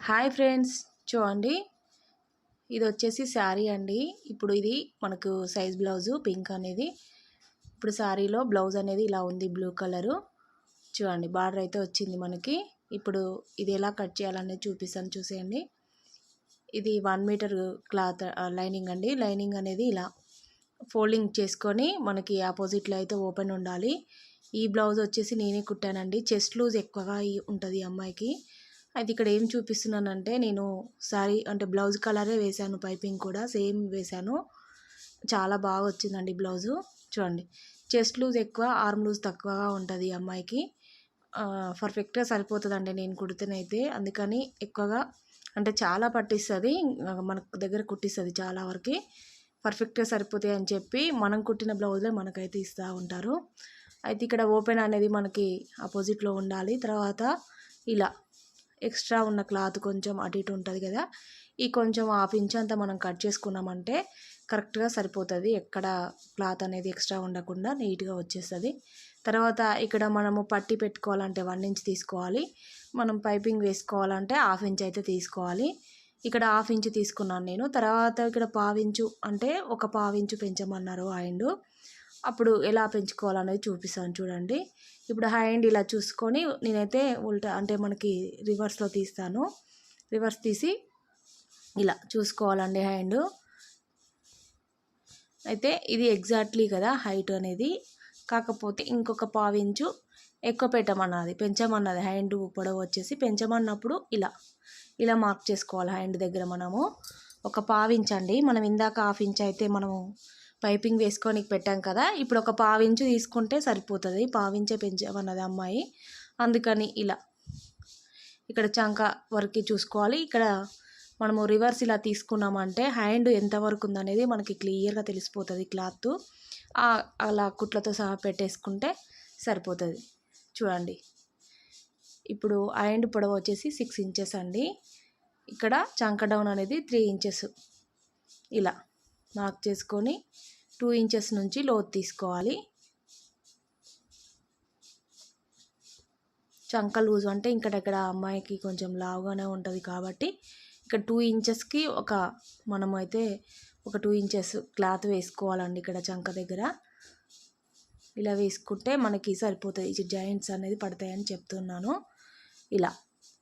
Hi friends, చూడండి. ఇది వచ్చేసి శారీ అండి. ఇప్పుడు ఇది మనకు సైజ్ బ్లౌజు పింక్ అనేది. ఇప్పుడు శారీలో బ్లౌజ్ అనేది ఇలా ఉంది, బ్లూ కలరు. చూడండి, బార్డర్ అయితే వచ్చింది మనకి. ఇప్పుడు ఇది ఎలా కట్ చేయాలనేది చూపిస్తాను, చూసేయండి. ఇది 1 మీటర్ క్లాత్ లైనింగ్ అండి. లైనింగ్ అనేది ఇలా ఫోల్డింగ్ చేసుకొని మనకి ఆపోజిట్లో అయితే ఓపెన్ ఉండాలి. ఈ బ్లౌజ్ వచ్చేసి నేనే కుట్టానండి. చెస్ట్ లూజ్ ఎక్కువగా ఉంటుంది అమ్మాయికి. అయితే ఇక్కడ ఏం చూపిస్తున్నానంటే, నేను శారీ అంటే బ్లౌజ్ కలరే వేశాను, పైపింగ్ కూడా సేమ్ వేశాను. చాలా బాగా వచ్చిందండి బ్లౌజు. చూడండి, చెస్ట్ లూజ్ ఎక్కువ, ఆర్మ్ లూజ్ తక్కువగా ఉంటుంది ఈ అమ్మాయికి. పర్ఫెక్ట్గా సరిపోతుందండి నేను కుడితేనైతే. అందుకని ఎక్కువగా అంటే చాలా పట్టిస్తుంది, మన దగ్గర కుట్టిస్తుంది చాలా వరకు. పర్ఫెక్ట్గా సరిపోతాయి అని చెప్పి మనం కుట్టిన బ్లౌజ్లే మనకైతే ఇస్తూ ఉంటారు. అయితే ఇక్కడ ఓపెన్ అనేది మనకి ఆపోజిట్లో ఉండాలి. తర్వాత ఇలా ఎక్స్ట్రా ఉన్న క్లాత్ కొంచెం అటు ఇటు ఉంటుంది కదా, ఈ కొంచెం ½ ఇంచ్ అంతా మనం కట్ చేసుకున్నామంటే కరెక్ట్గా సరిపోతుంది. ఎక్కడ క్లాత్ అనేది ఎక్స్ట్రా ఉండకుండా నీట్గా వచ్చేస్తుంది. తర్వాత ఇక్కడ మనము పట్టి పెట్టుకోవాలంటే 1 ఇంచ్ తీసుకోవాలి. మనం పైపింగ్ వేసుకోవాలంటే ½ ఇంచ్ అయితే తీసుకోవాలి. ఇక్కడ ½ ఇంచ్ తీసుకున్నాను నేను. తర్వాత ఇక్కడ ½ ఇంచు అంటే ఒక ½ ఇంచు పెంచమన్నారు హ్యాండ్. అప్పుడు ఎలా పెంచుకోవాలనేది చూపిస్తాను చూడండి. ఇప్పుడు హ్యాండ్ ఇలా చూసుకొని నేనైతే ఉల్టా అంటే మనకి రివర్స్లో తీస్తాను. రివర్స్ తీసి ఇలా చూసుకోవాలండి హ్యాండ్. అయితే ఇది ఎగ్జాక్ట్లీ కదా హైట్ అనేది. కాకపోతే ఇంకొక ½ ఇంచు ఎక్కువ పెట్టమన్నది, పెంచమన్నది. హ్యాండ్ పొడవు వచ్చేసి పెంచమన్నప్పుడు ఇలా ఇలా మార్క్ చేసుకోవాలి. హ్యాండ్ దగ్గర మనము ఒక ½ ఇంచ్ అండి. మనం ఇందాక ½ ఇంచ్ అయితే మనము పైపింగ్ వేసుకొని పెట్టాం కదా, ఇప్పుడు ఒక ½ ఇంచు తీసుకుంటే సరిపోతుంది. ½ ఇంచే పెంచమన్నది అమ్మాయి. అందుకని ఇలా ఇక్కడ చంక వరకు చూసుకోవాలి. ఇక్కడ మనము రివర్స్ ఇలా తీసుకున్నామంటే హ్యాండ్ ఎంతవరకు ఉందనేది మనకి క్లియర్గా తెలిసిపోతుంది. క్లాత్ అలా కుట్లతో సహా పెట్టేసుకుంటే సరిపోతుంది. చూడండి, ఇప్పుడు హ్యాండ్ పొడవు వచ్చేసి 6 ఇంచెస్ అండి. ఇక్కడ చంక డౌన్ అనేది 3 ఇంచెస్ ఇలా మార్క్ చేసుకొని 2 ఇంచెస్ నుంచి లోతు తీసుకోవాలి. చంక లూజ్ అంటే ఇక్కడ అమ్మాయికి కొంచెం లావుగానే ఉంటుంది కాబట్టి ఇక్కడ 2 ఇంచెస్కి మనమైతే ఒక 2 ఇంచెస్ క్లాత్ వేసుకోవాలండి. ఇక్కడ చంక దగ్గర ఇలా వేసుకుంటే మనకి సరిపోతుంది. ఈ జాయింట్స్ అనేది పడతాయని చెప్తున్నాను. ఇలా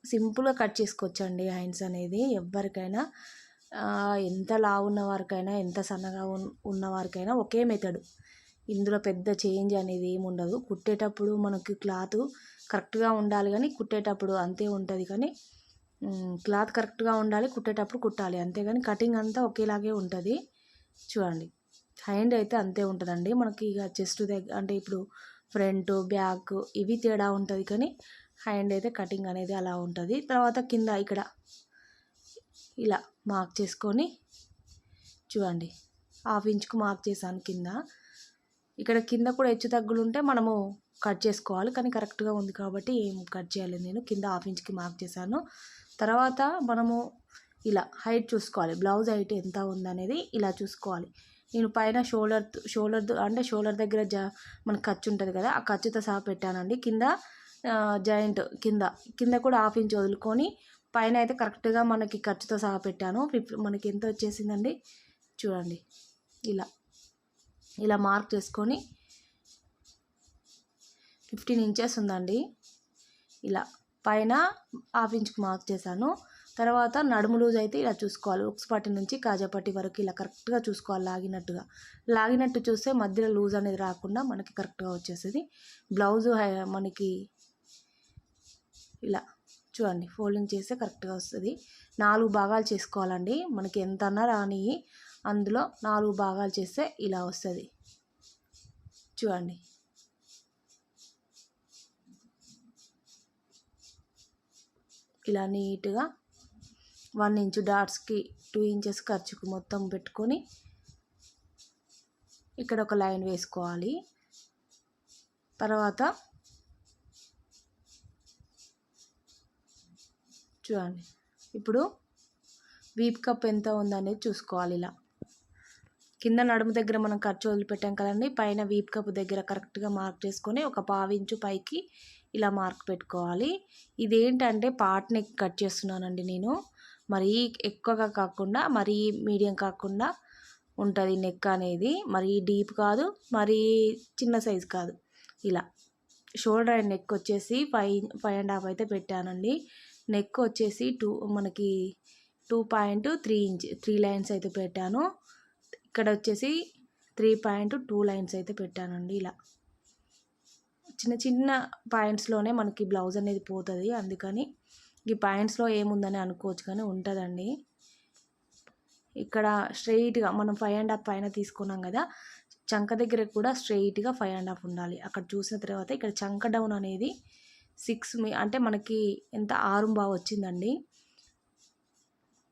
సింపుల్గా కట్ చేసుకోవచ్చండి హ్యాండ్స్ అనేది. ఎవరికైనా ఎంత లావు ఉన్న వారికైనా ఎంత సన్నగా ఉన్న వారికైనా ఒకే మెథడ్. ఇందులో పెద్ద చేంజ్ అనేది ఏమి ఉండదు. కుట్టేటప్పుడు మనకి క్లాత్ కరెక్ట్గా ఉండాలి, కానీ కుట్టేటప్పుడు అంతే ఉంటుంది. కానీ క్లాత్ కరెక్ట్గా ఉండాలి, కుట్టేటప్పుడు కుట్టాలి అంతేగాని కటింగ్ అంతా ఒకేలాగే ఉంటుంది. చూడండి, హ్యాండ్ అయితే అంతే ఉంటుందండి మనకి. ఇక చెస్ట్ దగ్గర అంటే ఇప్పుడు ఫ్రంట్ బ్యాక్ ఇవి తేడా ఉంటుంది, కానీ హ్యాండ్ అయితే కటింగ్ అనేది అలా ఉంటుంది. తర్వాత కింద ఇక్కడ ఇలా మార్క్ చేసుకొని చూడండి, ½ ఇంచుకు మార్క్ చేశాను కింద. ఇక్కడ కింద కూడా హెచ్చు తగ్గులు ఉంటే మనము కట్ చేసుకోవాలి, కానీ కరెక్ట్గా ఉంది కాబట్టి ఏం కట్ చేయలేదు నేను. కింద ½ ఇంచుకి మార్క్ చేశాను. తర్వాత మనము ఇలా హైట్ చూసుకోవాలి, బ్లౌజ్ హైట్ ఎంత ఉందనేది ఇలా చూసుకోవాలి. నేను పైన షోల్డర్ దగ్గర మనకు ఖర్చు ఉంటుంది కదా, ఆ ఖర్చుతో సహా పెట్టానండి. కింద జాయింట్ కింద కూడా ½ ఇంచ్ వదులుకొని పైన అయితే కరెక్ట్గా మనకి ఖర్చుతో సహా పెట్టాను. మనకి ఎంత వచ్చేసిందండి చూడండి. ఇలా మార్క్ చేసుకొని 15 ఇంచెస్ ఉందండి. ఇలా పైన ½ ఇంచుకి మార్క్ చేశాను. తర్వాత నడుము లూజ్ అయితే ఇలా చూసుకోవాలి. ఉక్స్ పట్టి నుంచి కాజాపట్టి వరకు ఇలా కరెక్ట్గా చూసుకోవాలి. లాగినట్టు చూస్తే మధ్యలో లూజ్ అనేది రాకుండా మనకి కరెక్ట్గా వచ్చేస్తుంది. బ్లౌజు మనకి ఇలా చూడండి, ఫోల్డింగ్ చేస్తే కరెక్ట్గా వస్తుంది. 4 భాగాలు చేసుకోవాలండి. మనకి ఎంత అన్నా రాని అందులో 4 భాగాలు చేస్తే ఇలా వస్తుంది. చూడండి, ఇలా నీట్గా 1 ఇంచు డాట్స్కి 2 ఇంచెస్ ఖర్చుకు మొత్తం పెట్టుకొని ఇక్కడ ఒక లైన్ వేసుకోవాలి. తర్వాత చూడండి, ఇప్పుడు వీప్ కప్ ఎంత ఉందనేది చూసుకోవాలి. ఇలా కింద నడుము దగ్గర మనం ఖర్చు వదిలిపెట్టాం కదండి, పైన వీప్ కప్ దగ్గర కరెక్ట్గా మార్క్ చేసుకొని ఒక ½ ఇంచు పైకి ఇలా మార్క్ పెట్టుకోవాలి. ఇదేంటంటే పార్ట్ నెక్ కట్ చేస్తున్నానండి నేను. మరీ ఎక్కువగా కాకుండా, మరీ మీడియం కాకుండా ఉంటుంది నెక్ అనేది. మరీ డీప్ కాదు, మరీ చిన్న సైజ్ కాదు. ఇలా షోల్డర్ అండ్ నెక్ వచ్చేసి 5.5 అయితే పెట్టానండి. నెక్ వచ్చేసి మనకి 2.3 ఇంచ్ 3 లైన్స్ అయితే పెట్టాను. ఇక్కడ వచ్చేసి 3.2 లైన్స్ అయితే పెట్టానండి. ఇలా చిన్న చిన్న పాయింట్స్లోనే మనకి బ్లౌజ్ అనేది పోతుంది. అందుకని ఈ పాయింట్స్లో ఏముందని అనుకోవచ్చు, కానీ ఉంటుందండి. ఇక్కడ స్ట్రెయిట్గా మనం 5.5 పైన తీసుకున్నాం కదా, చంక దగ్గర కూడా స్ట్రెయిట్గా 5.5 ఉండాలి. అక్కడ చూసిన తర్వాత ఇక్కడ చంక డౌన్ అనేది 6 అంటే మనకి ఎంత 6.5 వచ్చిందండి.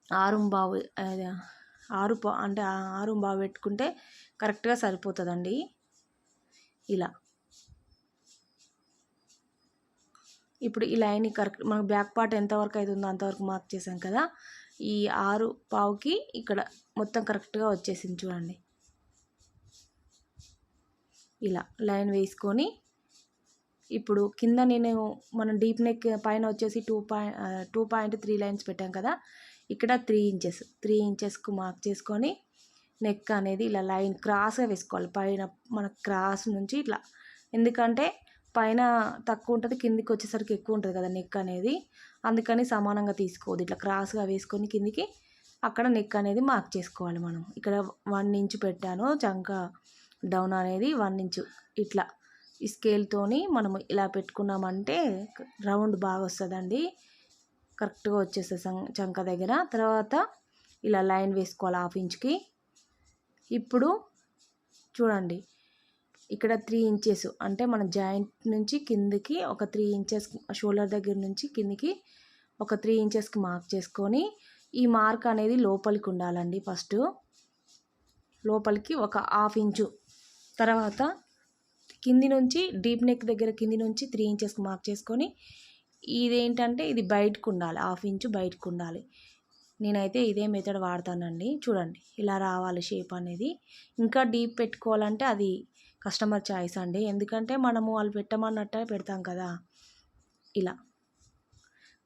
6.5 అంటే 6.5 పెట్టుకుంటే కరెక్ట్గా సరిపోతుందండి. ఇలా ఇప్పుడు ఈ లైన్ కరెక్ట్ మనకు బ్యాక్ పార్ట్ ఎంతవరకు అవుతుందో అంతవరకు మార్క్ చేసాం కదా. ఈ 6.5కి ఇక్కడ మొత్తం కరెక్ట్గా వచ్చేసింది చూడండి. ఇలా లైన్ వేసుకొని ఇప్పుడు కింద మనం డీప్ నెక్ పైన వచ్చేసి 2.3 లైన్స్ పెట్టాం కదా. ఇక్కడ 3 ఇంచెస్కు మార్క్ చేసుకొని నెక్ అనేది ఇలా లైన్ క్రాస్గా వేసుకోవాలి. పైన మన క్రాస్ నుంచి ఇట్లా, ఎందుకంటే పైన తక్కువ ఉంటుంది, కిందికి వచ్చేసరికి ఎక్కువ ఉంటుంది కదా నెక్ అనేది. అందుకని సమానంగా తీసుకోవద్దు, ఇట్లా క్రాస్గా వేసుకొని కిందికి అక్కడ నెక్ అనేది మార్క్ చేసుకోవాలి. మనం ఇక్కడ 1 ఇంచ్ పెట్టాను, చంక డౌన్ అనేది 1 ఇంచు. ఇట్లా ఈ స్కేల్తోని మనము ఇలా పెట్టుకున్నామంటే రౌండ్ బాగా వస్తుందండి, కరెక్ట్గా వచ్చేస్తుంది చంక దగ్గర. తర్వాత ఇలా లైన్ వేసుకోవాలి 1/2 ఇంచ్కి. ఇప్పుడు చూడండి, ఇక్కడ 3 ఇంచెస్ అంటే మన జాయింట్ నుంచి కిందికి ఒక 3 ఇంచెస్, షోల్డర్ దగ్గర నుంచి కిందికి ఒక 3 ఇంచెస్కి మార్క్ చేసుకొని ఈ మార్క్ అనేది లోపలికి ఉండాలండి. ఫస్ట్ లోపలికి ఒక 1/2 ఇంచు, తర్వాత కింది నుంచి డీప్ నెక్ దగ్గర కింది నుంచి 3 ఇంచెస్కి మార్క్ చేసుకొని ఇదేంటంటే ఇది బయటకు ఉండాలి, 1/2 ఇంచు బయటకు ఉండాలి. నేనైతే ఇదే మెథడ్ వాడతానండి. చూడండి ఇలా రావాలి షేప్ అనేది. ఇంకా డీప్ పెట్టుకోవాలంటే అది కస్టమర్ చాయిస్ అండి, ఎందుకంటే మనము వాళ్ళు పెట్టమన్నట్టే పెడతాం కదా. ఇలా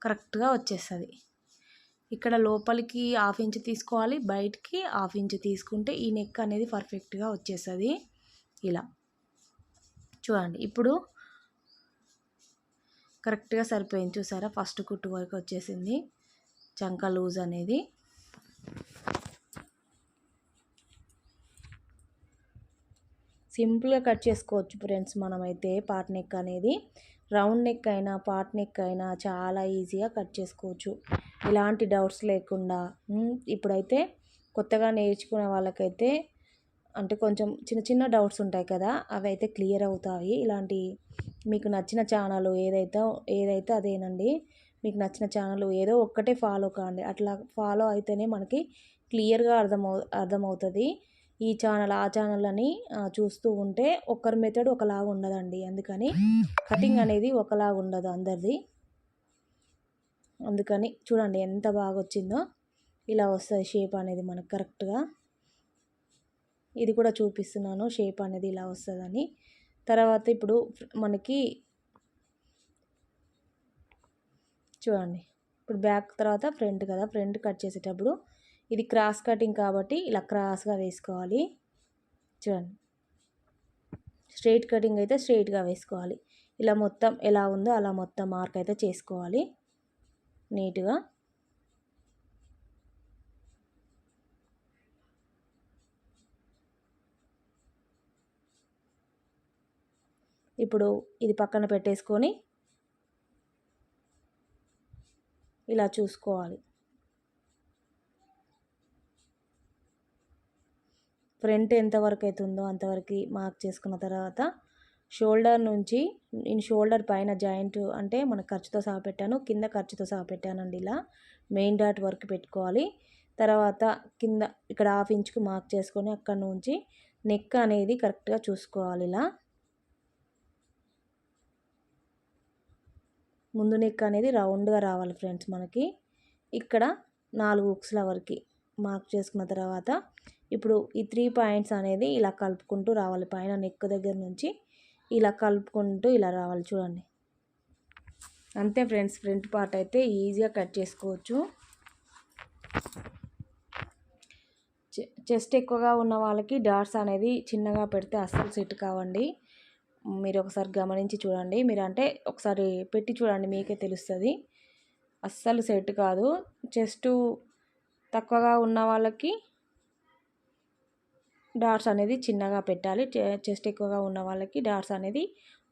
కరెక్ట్గా వచ్చేస్తుంది. ఇక్కడ లోపలికి 1/2 ఇంచు తీసుకోవాలి, బయటికి 1/2 ఇంచు తీసుకుంటే ఈ నెక్ అనేది పర్ఫెక్ట్గా వచ్చేస్తుంది. ఇలా చూడండి, ఇప్పుడు కరెక్ట్గా సరిపోయింది చూసారా. ఫస్ట్ కుట్టు వరకు వచ్చేసింది చంక లూజ్ అనేది. సింపుల్గా కట్ చేసుకోవచ్చు ఫ్రెండ్స్. మనమైతే పార్ట్ నెక్ అనేది రౌండ్ నెక్ అయినా పార్ట్ నెక్ అయినా చాలా ఈజీగా కట్ చేసుకోవచ్చు, ఇలాంటి డౌట్స్ లేకుండా. ఇప్పుడైతే కొత్తగా నేర్చుకునే వాళ్ళకైతే అంటే కొంచెం చిన్న చిన్న డౌట్స్ ఉంటాయి కదా, అవి అయితే క్లియర్ అవుతాయి. ఇలాంటి మీకు నచ్చిన ఛానల్ ఏదైతే అదేనండి. మీకు నచ్చిన ఛానల్ ఏదో ఒక్కటే ఫాలో కాండి. అట్లా ఫాలో అయితేనే మనకి క్లియర్గా అర్థమవుతుంది. ఈ ఛానల్ ఆ ఛానల్ అని చూస్తూ ఉంటే ఒక్కరి మెథడ్ ఒకలాగా ఉండదండి. అందుకని కటింగ్ అనేది ఒకలాగా ఉండదు అందరిది. అందుకని చూడండి ఎంత బాగా వచ్చిందో. ఇలా వస్తుంది షేప్ అనేది మనకు కరెక్ట్గా. ఇది కూడా చూపిస్తున్నాను షేప్ అనేది ఇలా వస్తుందని. తర్వాత ఇప్పుడు మనకి చూడండి, ఇప్పుడు బ్యాక్ తర్వాత ఫ్రంట్ కదా. ఫ్రంట్ కట్ చేసేటప్పుడు ఇది క్రాస్ కటింగ్ కాబట్టి ఇలా క్రాస్గా వేసుకోవాలి. చూడండి, స్ట్రైట్ కటింగ్ అయితే స్ట్రైట్గా వేసుకోవాలి. ఇలా మొత్తం ఎలా ఉందో అలా మొత్తం మార్క్ అయితే చేసుకోవాలి నీట్గా. ఇప్పుడు ఇది పక్కన పెట్టేసుకొని ఇలా చూసుకోవాలి. ఫ్రంట్ ఎంతవరకు అవుతుందో అంతవరకు మార్క్ చేసుకున్న తర్వాత షోల్డర్ నుంచి నేను షోల్డర్ పైన జాయింట్ అంటే మన ఖర్చుతో సహా పెట్టాను, కింద ఖర్చుతో సహా పెట్టానండి. ఇలా మెయిన్ డాట్ వరకు పెట్టుకోవాలి. తర్వాత కింద ఇక్కడ 1/2 ఇంచుకు మార్క్ చేసుకొని అక్కడ నుంచి నెక్ అనేది కరెక్ట్గా చూసుకోవాలి. ఇలా ముందు నెక్ అనేది రౌండ్గా రావాలి ఫ్రెండ్స్. మనకి ఇక్కడ 4 హుక్స్ల వరకు మార్క్ చేసుకున్న తర్వాత ఇప్పుడు ఈ 3 పాయింట్స్ అనేది ఇలా కలుపుకుంటూ రావాలి. పైన నెక్ దగ్గర నుంచి ఇలా కలుపుకుంటూ ఇలా రావాలి. చూడండి అంతే ఫ్రెండ్స్, ఫ్రంట్ పార్ట్ అయితే ఈజీగా కట్ చేసుకోవచ్చు. చెస్ట్ ఎక్కువగా ఉన్న వాళ్ళకి డాట్స్ అనేది చిన్నగా పెడితే అస్సలు సెట్ కావండి. మీరు ఒకసారి గమనించి చూడండి. మీరు అంటే ఒకసారి పెట్టి చూడండి, మీకే తెలుస్తుంది. అస్సలు సెట్ కాదు. చెస్ట్ తక్కువగా ఉన్న వాళ్ళకి డాట్స్ అనేది చిన్నగా పెట్టాలి. చెస్ట్ ఎక్కువగా ఉన్న వాళ్ళకి డాట్స్ అనేది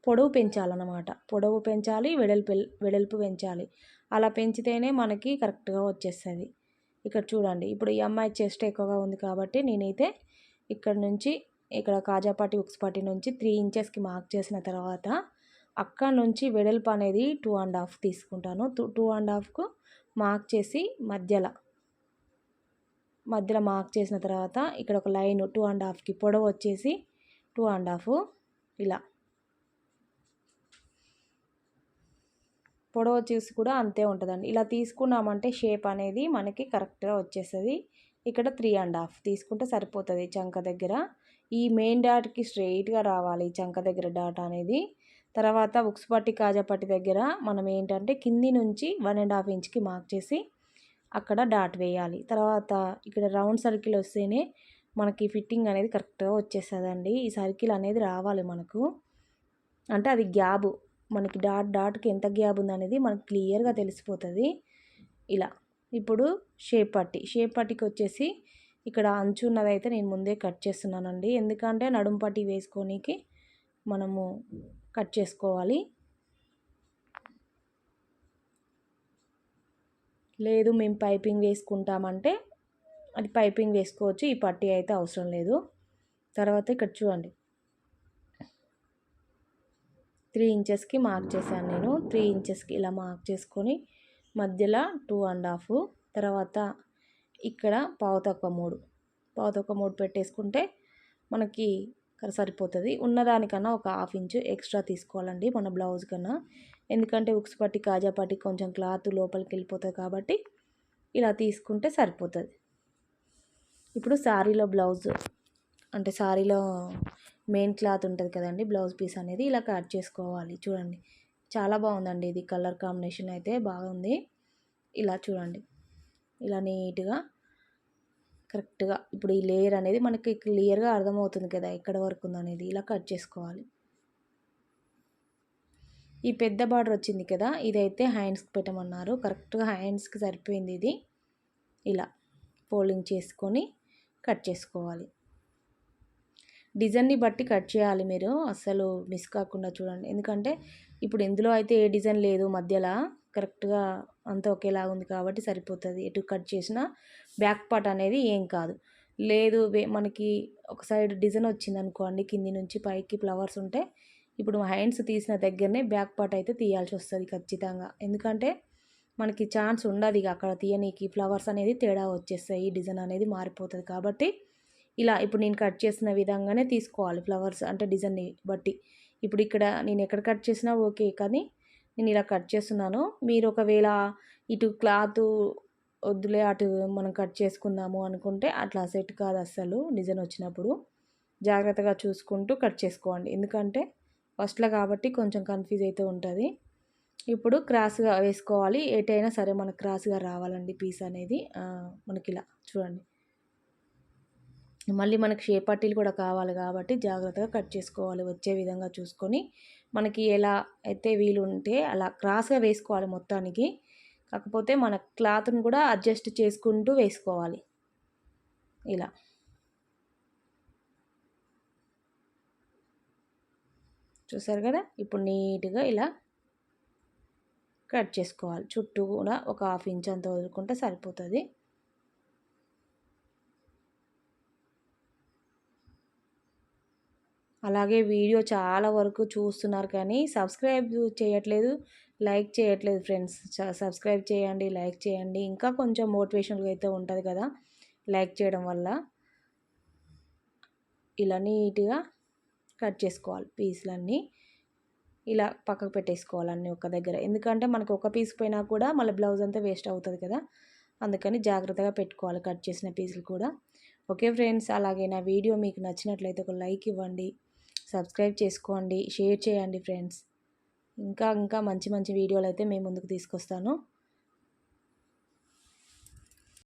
పొడవు పెంచాలన్నమాట. పొడవు పెంచాలి, వెడల్పు పెంచాలి. అలా పెంచితేనే మనకి కరెక్ట్గా వచ్చేస్తుంది. ఇక్కడ చూడండి, ఇప్పుడు ఈ అమ్మాయి చెస్ట్ ఎక్కువగా ఉంది కాబట్టి నేనైతే ఇక్కడ నుంచి ఇక్కడ కాజాపాటి ఉక్స్పాటి నుంచి 3 ఇంచెస్కి మార్క్ చేసిన తర్వాత అక్కడ నుంచి వెడల్పు అనేది 2.5 తీసుకుంటాను. 2.5కు మార్క్ చేసి మధ్యలో మార్క్ చేసిన తర్వాత ఇక్కడ ఒక లైన్ 2.5కి పొడవు వచ్చేసి 2.5 ఇలా పొడవు వచ్చేసి కూడా అంతే ఉంటుందండి. ఇలా తీసుకున్నామంటే షేప్ అనేది మనకి కరెక్ట్గా వచ్చేస్తుంది. ఇక్కడ 3.5 తీసుకుంటే సరిపోతుంది చంక దగ్గర. ఈ మెయిన్ డాట్కి స్ట్రెయిట్గా రావాలి చంక దగ్గర డాట్ అనేది. తర్వాత ఉక్స్ పట్టి కాజాపట్టి దగ్గర మనం ఏంటంటే కింది నుంచి 1.5 ఇంచ్కి మార్క్ చేసి అక్కడ డాట్ వేయాలి. తర్వాత ఇక్కడ రౌండ్ సర్కిల్ వస్తేనే మనకి ఫిట్టింగ్ అనేది కరెక్ట్గా వచ్చేస్తుందండి. ఈ సర్కిల్ అనేది రావాలి మనకు, అంటే అది గ్యాబు మనకి డాట్కి ఎంత గ్యాప్ ఉందనేది మనకు క్లియర్గా తెలిసిపోతుంది. ఇలా ఇప్పుడు షేప్ పట్టికి వచ్చేసి ఇక్కడ అంచు ఉన్నదైతే నేను ముందే కట్ చేస్తున్నానండి. ఎందుకంటే నడుం పట్టి వేసుకోనికి మనము కట్ చేసుకోవాలి. లేదు మేము పైపింగ్ వేసుకుంటామంటే అది పైపింగ్ వేసుకోవచ్చు, ఈ పట్టీ అయితే అవసరం లేదు. తర్వాత ఇక్కడ చూడండి 3 ఇంచెస్కి మార్క్ చేశాను నేను. 3 ఇంచెస్కి ఇలా మార్క్ చేసుకొని మధ్యలో 2.5, తర్వాత ఇక్కడ పావుతక్కువ 3 పెట్టేసుకుంటే మనకి సరిపోతుంది. ఉన్నదానికన్నా ఒక 1/2 ఇంచు ఎక్స్ట్రా తీసుకోవాలండి మన బ్లౌజ్ కన్నా. ఎందుకంటే ఉక్స్ పట్టి కాజా పట్టి కొంచెం క్లాత్ లోపలికి వెళ్ళిపోతుంది కాబట్టి ఇలా తీసుకుంటే సరిపోతుంది. ఇప్పుడు శారీలో బ్లౌజ్ అంటే శారీలో మెయిన్ క్లాత్ ఉంటుంది కదండి, బ్లౌజ్ పీస్ అనేది ఇలా కట్ చేసుకోవాలి. చూడండి చాలా బాగుందండి, ఇది కలర్ కాంబినేషన్ అయితే బాగుంది. ఇలా చూడండి, ఇలా నీట్గా కరెక్ట్గా ఇప్పుడు ఈ లేయర్ అనేది మనకి క్లియర్గా అర్థమవుతుంది కదా ఎక్కడ వరకు ఉందనేది. ఇలా కట్ చేసుకోవాలి. ఈ పెద్ద బార్డర్ వచ్చింది కదా, ఇదైతే హ్యాండ్స్కి పెట్టమన్నారు. కరెక్ట్గా హ్యాండ్స్కి సరిపోయింది ఇది. ఇలా ఫోల్డింగ్ చేసుకొని కట్ చేసుకోవాలి. డిజైన్ని బట్టి కట్ చేయాలి మీరు, అస్సలు మిస్ కాకుండా చూడండి. ఎందుకంటే ఇప్పుడు ఇందులో అయితే ఏ డిజైన్ లేదు మధ్యలో, కరెక్ట్గా అంతా ఒకేలా ఉంది కాబట్టి సరిపోతుంది. ఎటు కట్ చేసినా బ్యాక్ పార్ట్ అనేది ఏం కాదు. లేదు మనకి ఒక సైడ్ డిజైన్ వచ్చింది అనుకోండి, కింది నుంచి పైకి ఫ్లవర్స్ ఉంటే ఇప్పుడు హ్యాండ్స్ తీసిన దగ్గరనే బ్యాక్ పార్ట్ అయితే తీయాల్సి వస్తుంది ఖచ్చితంగా. ఎందుకంటే మనకి ఛాన్స్ ఉండదు ఇక అక్కడ తీయనీకి, ఫ్లవర్స్ అనేది తేడా వచ్చేస్తాయి, డిజైన్ అనేది మారిపోతుంది. కాబట్టి ఇలా ఇప్పుడు నేను కట్ చేసిన విధంగానే తీసుకోవాలి ఫ్లవర్స్, అంటే డిజైన్ని బట్టి. ఇప్పుడు ఇక్కడ నేను ఎక్కడ కట్ చేసినా ఓకే, కానీ నేను ఇలా కట్ చేస్తున్నాను. మీరు ఒకవేళ ఇటు క్లాత్ వద్దులే అటు మనం కట్ చేసుకుందాము అనుకుంటే అట్లా సెట్ కాదు అస్సలు. డిజైన్ వచ్చినప్పుడు జాగ్రత్తగా చూసుకుంటూ కట్ చేసుకోండి, ఎందుకంటే ఫస్ట్లో కాబట్టి కొంచెం కన్ఫ్యూజ్ అయితే ఉంటుంది. ఇప్పుడు క్రాస్గా వేసుకోవాలి, ఎటైనా సరే మనకు క్రాస్గా రావాలండి పీస్ అనేది. మనకి ఇలా చూడండి, మళ్ళీ మనకి షేప్ పట్టీలు కూడా కావాలి కాబట్టి జాగ్రత్తగా కట్ చేసుకోవాలి, వచ్చే విధంగా చూసుకొని. మనకి ఎలా అయితే వీలు ఉంటే అలా క్రాస్గా వేసుకోవాలి మొత్తానికి. కాకపోతే మన క్లాత్ని కూడా అడ్జస్ట్ చేసుకుంటూ వేసుకోవాలి. ఇలా చూసారు కదా, ఇప్పుడు నీట్గా ఇలా కట్ చేసుకోవాలి. చుట్టూ కూడా ఒక 1/2 ఇంచ్ అంత వదులుకుంటే సరిపోతుంది. అలాగే వీడియో చాలా వరకు చూస్తున్నారు కానీ సబ్స్క్రైబ్ చేయట్లేదు, లైక్ చేయట్లేదు ఫ్రెండ్స్. సబ్స్క్రైబ్ చేయండి, లైక్ చేయండి, ఇంకా కొంచెం మోటివేషన్గా అయితే ఉంటుంది కదా లైక్ చేయడం వల్ల. ఇలా నీట్గా కట్ చేసుకోవాలి పీసులన్నీ, ఇలా పక్కకు పెట్టేసుకోవాలి అన్నీ ఒక దగ్గర. ఎందుకంటే మనకు ఒక పీస్ పోయినా కూడా మళ్ళీ బ్లౌజ్ అంతా వేస్ట్ అవుతుంది కదా, అందుకని జాగ్రత్తగా పెట్టుకోవాలి కట్ చేసిన పీసులు కూడా. ఓకే ఫ్రెండ్స్, అలాగే నా వీడియో మీకు నచ్చినట్లయితే ఒక లైక్ ఇవ్వండి, సబ్స్క్రైబ్ చేసుకోండి, షేర్ చేయండి ఫ్రెండ్స్. ఇంకా మంచి మంచి వీడియోలు అయితే మేము ముందుకు తీసుకొస్తాను.